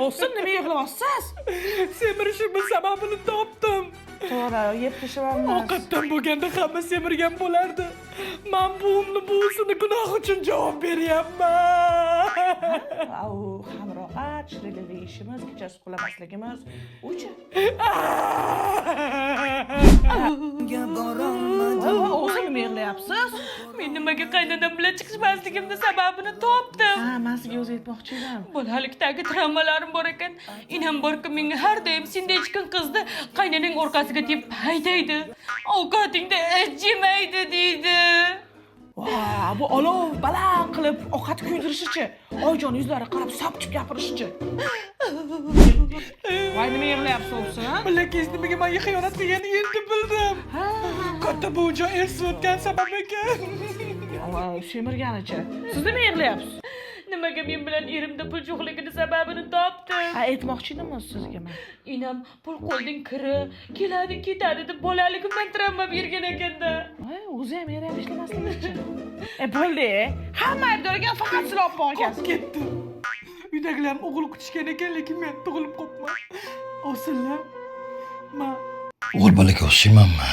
olsun, nima yig'layapsiz? Semirishimning sababini topdim. To'g'ri, yeb tashlabmiz. Ovqatdan bo'lganda hamma semirgan bo'lardi. Men buvimni buvisini gunoh uchun javob beryapman. Au, hamrohat, shirinlik yeyishimiz, kechasi uxlamasligimiz o'cha. O'zi nima yig'layapsiz? Men nimaga qaynonam bilan chiqishmasligimni sababini topdim. Ha, men sizga o'zi aytmoqchi edim. Bolalikdagi travmalarim bor ekan. Inam borki menga har doim sendek chiqqan qizni qaynonang orqasiga deb haydaydi. Ovqatingda yemaydi deydi. Vau, bu olov baland qilib ovqat kuydirishichi? Oyjon yuzlari qarab sapchib gapirishi-chi? Voy, nima yig'layapsiz o'zi? Bilakingiz nimaga menga xiyonat qilganini endi bildim. Ha, Katta buvijon esiz o'tgan sabab ekan. voy, semirganicha. Siz nima yig'layapsiz? Nimaga men bilan erimda pul yo'qligini sababini topdim. Ha, aytmoqchi edimmi sizga men? Inam pul qo'ldan kiri, keladi ketadi deb bolaligimdan travma bergan ekanda. Voy, o'zi ham eri ham ishlamasligicha. Bo'ldi. Hamma aybdorga faqat siz olib borgansiz. Qolib ketdim. Uydagilarim o'g'il kutishgan ekan, lekin men tug'ilib qopman. Osillar. Men O'g'il bolaga o'xshaymanmi?